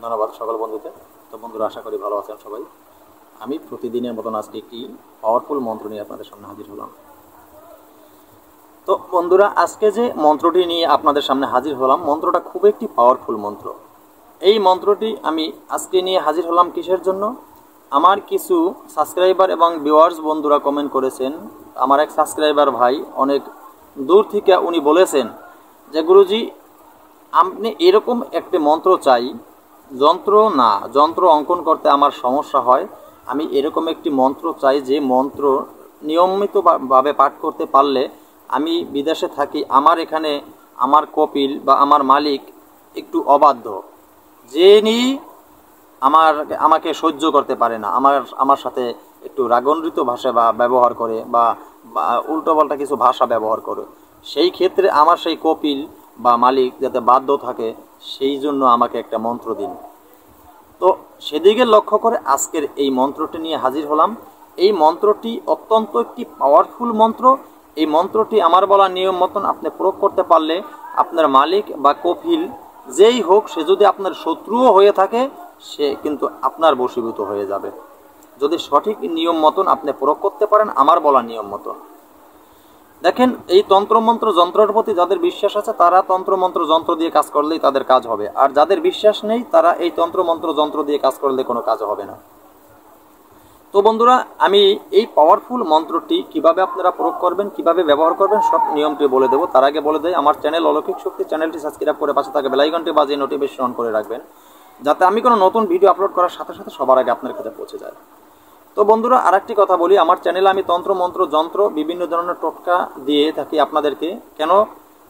ধন্যবাদ সকল বন্ধুকে। তো বন্ধুরা, আশা করি ভালো আছেন সবাই। আমি প্রতিদিনের মতন আজকে একটি পাওয়ারফুল মন্ত্র নিয়ে আপনাদের সামনে হাজির হলাম। তো বন্ধুরা, আজকে যে মন্ত্রটি নিয়ে আপনাদের সামনে হাজির হলাম, মন্ত্রটা খুব একটি পাওয়ারফুল মন্ত্র। এই মন্ত্রটি আমি আজকে নিয়ে হাজির হলাম কিসের জন্য? আমার কিছু সাবস্ক্রাইবার এবং ভিউয়ার্স বন্ধুরা কমেন্ট করেছেন। আমার এক সাবস্ক্রাইবার ভাই অনেক দূর থেকে উনি বলেছেন যে গুরুজি, আপনি এরকম একটি মন্ত্র চাই, যন্ত্র অঙ্কন করতে আমার সমস্যা হয়, আমি এরকম একটি মন্ত্র চাই যে মন্ত্র নিয়মিতভাবে পাঠ করতে পারলে আমি বিদেশে থাকি, আমার এখানে আমার কপিল বা আমার মালিক একটু অবাধ্য, যিনি আমাকে সহ্য করতে পারে না, আমার সাথে একটু রাগান্বিত ভাষা ব্যবহার করে বা উল্টোপাল্টা কিছু ভাষা ব্যবহার করে, সেই ক্ষেত্রে আমার সেই কপিল বা মালিক যাতে বাধ্য থাকে, সেই জন্য আমাকে একটা মন্ত্র দিন। তো সেদিকে লক্ষ্য করে আজকের এই মন্ত্রটি নিয়ে হাজির হলাম। এই মন্ত্রটি অত্যন্ত একটি পাওয়ারফুল মন্ত্র। এই মন্ত্রটি আমার বলা নিয়ম মতন আপনি প্রয়োগ করতে পারলে আপনার মালিক বা কপিল যেই হোক, সে যদি আপনার শত্রুও হয়ে থাকে, সে কিন্তু আপনার বশীভূত হয়ে যাবে, যদি সঠিক নিয়ম মতন আপনি প্রয়োগ করতে পারেন আমার বলা নিয়ম মতন। দেখেন, এই তন্ত্রমন্ত্র যন্ত্রের প্রতি যাদের বিশ্বাস আছে তারা তন্ত্রমন্ত্র যন্ত্র দিয়ে কাজ করলেই তাদের কাজ হবে, আর যাদের বিশ্বাস নেই তারা এই তন্ত্রমন্ত্র যন্ত্র দিয়ে কাজ করলে কোনো কাজ হবে না। তো বন্ধুরা, আমি এই পাওয়ারফুল মন্ত্রটি কিভাবে আপনারা প্রয়োগ করবেন, কিভাবে ব্যবহার করবেন, সব নিয়মটি বলে দেবো। তার আগে বলে দেয়, আমার চ্যানেল অলৌকিক শক্তি চ্যানেলটি সাবস্ক্রাইব করে পাশে থাকে বেল আইকনটি বাজিয়ে নোটিফিকেশন অন করে রাখবেন, যাতে আমি কোনো নতুন ভিডিও আপলোড করার সাথে সাথে সবার আগে আপনার কাছে পৌঁছে যায়। তো বন্ধুরা, আরেকটি কথা বলি, আমার চ্যানেলে আমি তন্ত্রমন্ত্র যন্ত্র বিভিন্ন ধরনের টোটকা দিয়ে থাকি আপনাদেরকে। কেন?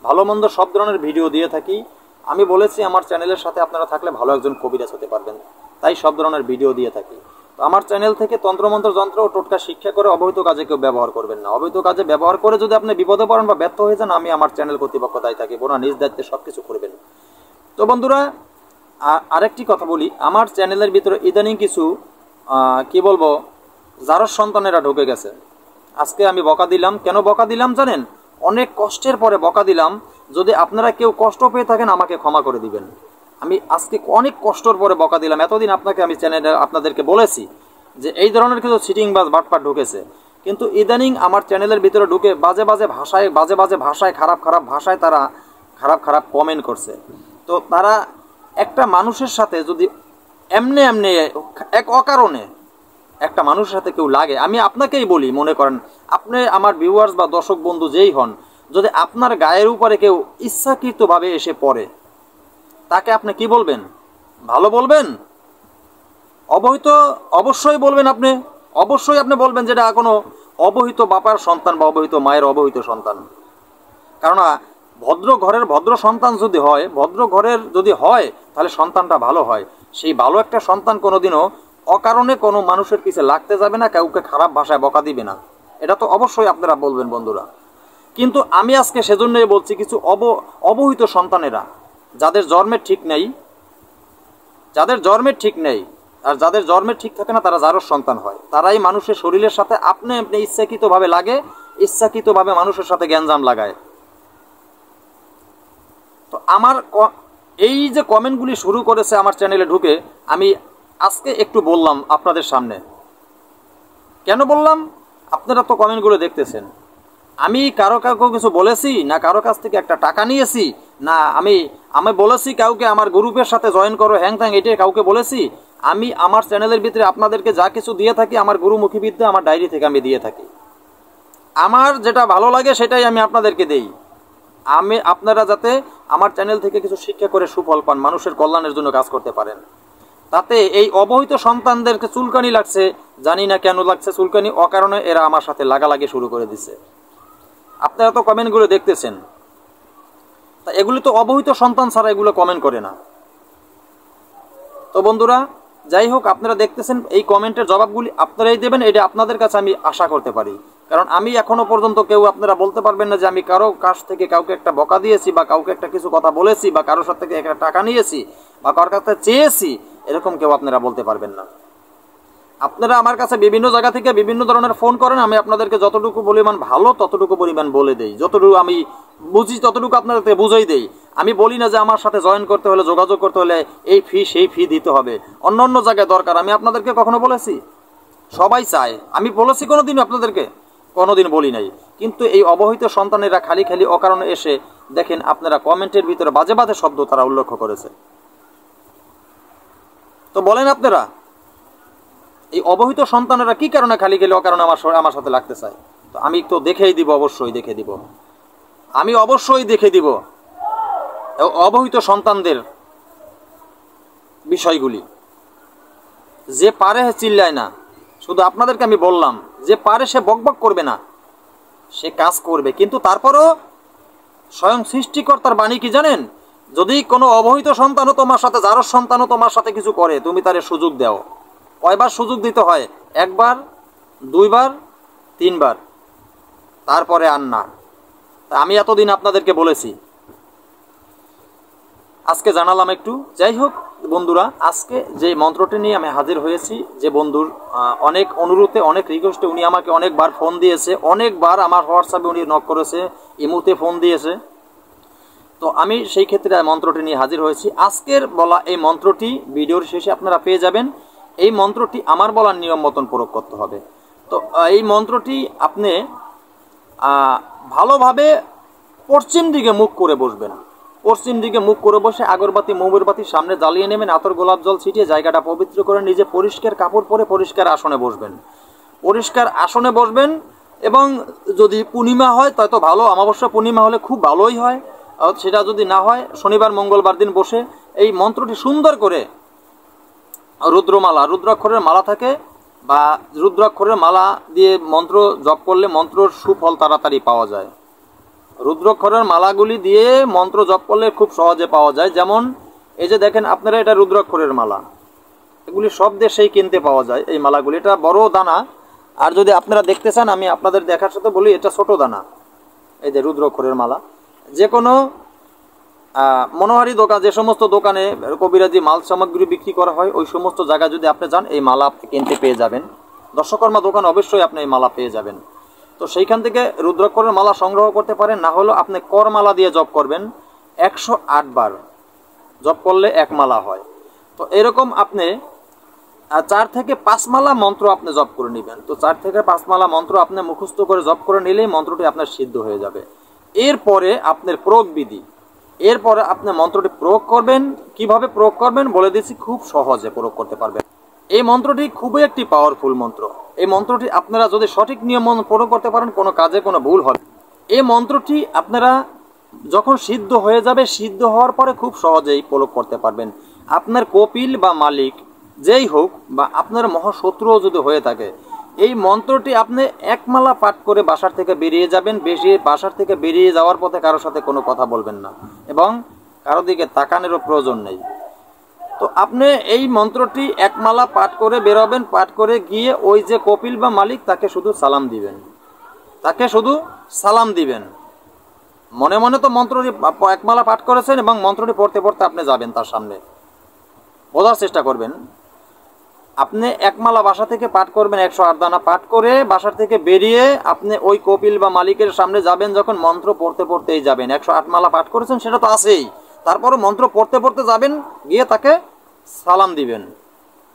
ভালো মন্দ সব ধরনের ভিডিও দিয়ে থাকি। আমি বলেছি আমার চ্যানেলের সাথে আপনারা থাকলে ভালো একজন কবিরাজ হতে পারবেন, তাই সব ধরনের ভিডিও দিয়ে থাকি। তো আমার চ্যানেল থেকে তন্ত্রমন্ত্র যন্ত্র ও টোটকা শিক্ষা করে অবৈধ কাজে কেউ ব্যবহার করবেন না। অবৈধ কাজে ব্যবহার করে যদি আপনি বিপদে পড়েন বা ব্যর্থ হয়ে যান, আমি আমার চ্যানেল কর্তৃপক্ষ দায়ী থাকি, ওরা নিজ দায়িত্বে সব কিছু করবেন। তো বন্ধুরা, আরেকটি কথা বলি, আমার চ্যানেলের ভিতরে ইদানিং কিছু কি বলবো, যার সন্তানেরা ঢুকে গেছে। আজকে আমি বকা দিলাম। কেন বকা দিলাম জানেন? অনেক কষ্টের পরে বকা দিলাম। যদি আপনারা কেউ কষ্ট পেয়ে থাকেন আমাকে ক্ষমা করে দিবেন। আমি আজকে অনেক কষ্টের পরে বকা দিলাম। এতদিন আমি চ্যানেলে আপনাদেরকে বলেছি যে এই ধরনের কিছু সিটিং বাটপাট ঢুকেছে, কিন্তু ইদানিং আমার চ্যানেলের ভিতরে ঢুকে বাজে বাজে ভাষায় খারাপ ভাষায় তারা খারাপ কমেন্ট করছে। তো তারা একটা মানুষের সাথে যদি এমনি এক অকারণে একটা মানুষের সাথে কেউ লাগে, আমি আপনাকেই বলি, মনে করেন আপনি আমার ভিউয়ার্স বা দর্শক বন্ধু যেই হন, যদি আপনার গায়ের উপরে কেউ ইচ্ছাকৃতভাবে এসে পড়ে, তাকে আপনি কি বলবেন? ভালো বলবেন? অবহিত অবশ্যই বলবেন। অবশ্যই আপনি বলবেন যেটা কোনো অবহিত বাবার সন্তান বা অবহিত মায়ের অবহিত সন্তান। কেননা ভদ্র ঘরের ভদ্র সন্তান যদি হয়, তাহলে সন্তানটা ভালো হয়। সেই ভালো একটা সন্তান কোনোদিনও অকারণে কোনো মানুষের পিছে লাগতে যাবে না, কাউকে খারাপ ভাষায় বকা দিবে না। এটা তো অবশ্যই আপনারা বলবেন বন্ধুরা। কিন্তু আমি আজকে সেজন্যই বলছি, কিছু অবহিত সন্তানেরা যাদের জন্মের ঠিক নেই, আর যাদের জন্মের ঠিক থাকে না, তারা যারও সন্তান হয়, তারাই মানুষের শরীরের সাথে আপনি ইচ্ছাকৃতভাবে লাগে, ইচ্ছাকৃতভাবে মানুষের সাথে গ্যাঞ্জাম লাগায়। তো আমার এই যে কমেন্টগুলি শুরু করেছে আমার চ্যানেলে ঢুকে, আমি আজকে একটু বললাম আপনাদের সামনে। কেন বললাম? আপনারা তো কমেন্টগুলো দেখতেছেন। আমি কাউকে কিছু বলেছি না? কারো কাছ থেকে একটা টাকা নিয়েছি না? আমি বলেছি কাউকে আমার গ্রুপের সাথে জয়েন করো, হ্যাং ত্যাং, এটাই কাউকে বলেছি? আমি আমার চ্যানেলের ভিতরে আপনাদেরকে যা কিছু দিয়ে থাকি, আমার গুরুমুখী বিদ্যা আমার ডায়েরি থেকে আমি দিয়ে থাকি। আমার যেটা ভালো লাগে সেটাই আমি আপনাদেরকে দেই। আপনারা যাতে আমার চ্যানেল থেকে কিছু শিক্ষা করে সুফল পান, মানুষের কল্যাণের জন্য কাজ করতে পারেন। তাতে এই অবহিত সন্তানদেরকে চুলকানি লাগছে, জানি না কেন লাগছে চুলকানি, অকারণে এরা আমার সাথে লাগালাগি শুরু করে দিছে। আপনারা তো কমেন্টগুলো দেখতেছেন, তা এগুলো তো অবহিত সন্তান ছাড়া এগুলো কমেন্ট করে না। তো বন্ধুরা, যাই হোক, আপনারা দেখতেছেন, এই কমেন্টের জবাবগুলি আপনারাই দেবেন, এটা আপনাদের কাছে আমি আশা করতে পারি। কারণ আমি এখনো পর্যন্ত আপনারা বলতে পারবেন না যে আমি কারো কাছ থেকে কাউকে একটা বকা দিয়েছি বা কাউকে একটা কিছু কথা বলেছি বা কারোর সাথে থেকে একটা টাকা নিয়েছি বা কারোর কাছে চেয়েছি, এরকম কেউ আপনারা বলতে পারবেন না। আপনারা আমার কাছে বিভিন্ন জায়গা থেকে বিভিন্ন ধরনের ফোন করেন, আমি আপনাদেরকে যতটুকু পরিমাণ ভালো ততটুকু পরিমাণ বলে দেই, যতটুকু আমি বুঝি ততটুকু আপনাদেরকে বুঝাই দেই। আমি বলি না যে আমার সাথে জয়েন করতে হলে, যোগাযোগ করতে হলে এই ফি সেই ফি দিতে হবে, অন্য অন্য জায়গায় দরকার, আমি আপনাদেরকে কখনো বলেছি? সবাই চায়, আমি বলেছি কোনোদিন আপনাদেরকে? কোনোদিন বলি নাই। কিন্তু এই অবহিত সন্তানেরা খালি খালি অকারণে এসে দেখেন আপনারা কমেন্টের ভিতরে বাজে বাজে শব্দ তারা উল্লেখ করেছে। তো বলেন আপনারা, এই অবহিত সন্তানেরা কি কারণে খালি খালি অকারণে আমার সাথে লাগতে চায়? তো আমি তো দেখেই দিব, অবশ্যই দেখে দিব, আমি অবশ্যই দেখে দিব অবহিত সন্তানদের বিষয়গুলি। যে পারে চিল্লায় না, শুধু আপনাদেরকে আমি বললাম, যে পারে সে বকবক করবে না, সে কাজ করবে। কিন্তু তারপরও স্বয়ং সৃষ্টিকর্তার বাণী কি জানেন? যদি কোনো অবহিত সন্তানও তোমার সাথে, যারও সন্তানও তোমার সাথে কিছু করে, তুমি তারে সুযোগ দাও। কয়বার সুযোগ দিতে হয়? একবার, দুইবার, তিনবার, তারপরে আর না। তা আমি এতদিন আপনাদেরকে বলেছি, আজকে জানালাম একটু। যাই হোক বন্ধুরা, আজকে যে মন্ত্রটি নিয়ে আমি হাজির হয়েছি, যে বন্ধুর অনেক অনুরোধে, অনেক রিকোয়েস্টে উনি আমাকে অনেকবার ফোন দিয়েছে, অনেকবার আমার হোয়াটসঅ্যাপে উনি নক করেছে, ইমুতে ফোন দিয়েছে। তো আমি সেই ক্ষেত্রে মন্ত্রটি নিয়ে হাজির হয়েছি। আজকের বলা এই মন্ত্রটি ভিডিওর শেষে আপনারা পেয়ে যাবেন। এই মন্ত্রটি আমার বলার নিয়ম মতন প্রয়োগ করতে হবে। তো এই মন্ত্রটি আপনি ভালোভাবে পশ্চিম দিকে মুখ করে বসবেন। পশ্চিম দিকে মুখ করে বসে আগরবাতি, মোমবাতি সামনে জ্বালিয়ে নেবেন, আতর গোলাপ জল ছিটিয়ে জায়গাটা পবিত্র করে নিজে পরিষ্কার কাপড় পরে পরিষ্কার আসনে বসবেন। পরিষ্কার আসনে বসবেন। এবং যদি পূর্ণিমা হয় তাই তো ভালো, অমাবস্যা পূর্ণিমা হলে খুব ভালোই হয়। সেটা যদি না হয় শনিবার মঙ্গলবার দিন বসে এই মন্ত্রটি সুন্দর করে রুদ্রমালা, রুদ্রাক্ষরের মালা থাকে, বা রুদ্রাক্ষরের মালা দিয়ে মন্ত্র জপ করলে মন্ত্রর সুফল তাড়াতাড়ি পাওয়া যায়। রুদ্রাক্ষরের মালাগুলি দিয়ে মন্ত্র জপ করলে খুব সহজে পাওয়া যায়। যেমন এই যে দেখেন আপনারা, এটা রুদ্রাক্ষরের মালা, এগুলি সব দেশেই কিনতে পাওয়া যায় এই মালাগুলি। এটা বড় দানা, আর যদি আপনারা দেখতে চান আমি আপনাদের দেখার সাথে বলি, এটা ছোট দানা। এই যে রুদ্রাক্ষরের মালা, যে কোনো মনোহারি দোকান, যে সমস্ত দোকানে কবিরাজি মাল সামগ্রী বিক্রি করা হয়, ওই সমস্ত জায়গায় যদি আপনি যান এই মালা আপনি কিনতে পেয়ে যাবেন। দর্শকর্মা দোকান অবশ্যই আপনি এই মালা পেয়ে যাবেন। তো সেইখান থেকে রুদ্রাক্ষরের মালা সংগ্রহ করতে পারেন। না হলেও আপনি করমালা দিয়ে জপ করবেন, 108 বার জপ করলে এক মালা হয়। তো এরকম আপনি 4 থেকে 5 মালা মন্ত্র আপনি জপ করে নেবেন। তো 4 থেকে 5 মালা মন্ত্র আপনি মুখস্থ করে জপ করে নিলেই মন্ত্রটি আপনার সিদ্ধ হয়ে যাবে। এরপরে আপনার প্রয়োগ বিধি, এরপরে আপনি মন্ত্রটি প্রয়োগ করবেন। কিভাবে প্রয়োগ করবেন বলে দিচ্ছি, খুব সহজে প্রয়োগ করতে পারবেন। এই মন্ত্রটি খুবই একটি পাওয়ারফুল মন্ত্র। এই মন্ত্রটি আপনারা যদি সঠিক নিয়ম প্রয়োগ করতে পারেন, কোনো কাজে কোনো ভুল হবে। এই মন্ত্রটি আপনারা যখন সিদ্ধ হয়ে যাবে, সিদ্ধ হওয়ার পরে খুব সহজেই প্রয়োগ করতে পারবেন। আপনার কপিল বা মালিক যেই হোক, বা আপনার মহাশত্রুও যদি হয়ে থাকে, এই মন্ত্রটি আপনি এক মালা পাঠ করে বাসার থেকে বেরিয়ে যাবেন। বাসার থেকে বেরিয়ে যাওয়ার পথে কারোর সাথে কোনো কথা বলবেন না, এবং কারো দিকে তাকানোরও প্রয়োজন নেই। তো আপনি এই মন্ত্রটি এক মালা পাঠ করে বেরোবেন। পাঠ করে গিয়ে ওই যে কপিল বা মালিক, তাকে শুধু সালাম দিবেন, তাকে শুধু সালাম দিবেন। মনে মনে তো মন্ত্রটি এক মালা পাঠ করেছেন, এবং মন্ত্রটি পড়তে পড়তে আপনি যাবেন তার সামনে। বোঝার চেষ্টা করবেন, আপনি এক মালা বাসা থেকে পাঠ করবেন, 108 দানা পাঠ করে বাসার থেকে বেরিয়ে আপনি ওই কপিল বা মালিকের সামনে যাবেন। যখন মন্ত্র পড়তে পড়তেই যাবেন, 108 মালা পাঠ করেছেন সেটা তো আছেই, তারপরও মন্ত্র পড়তে পড়তে যাবেন, গিয়ে তাকে সালাম দিবেন।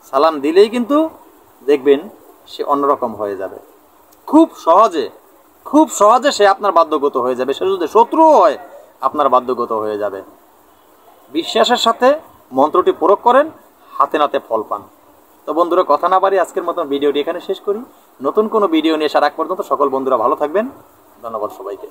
সালাম দিলেই কিন্তু দেখবেন সে অন্যরকম হয়ে যাবে। খুব সহজে, খুব সহজে সে আপনার বাধ্যগত হয়ে যাবে। সে যদি শত্রুও হয় আপনার বাধ্যগত হয়ে যাবে। বিশ্বাসের সাথে মন্ত্রটি প্রয়োগ করেন, হাতে নাতে ফল পান। তো বন্ধুরা, কথা না পারি আজকের মতন ভিডিওটি এখানে শেষ করি। নতুন কোনো ভিডিও নিয়ে আসার আগ পর্যন্ত সকল বন্ধুরা ভালো থাকবেন। ধন্যবাদ সবাইকে।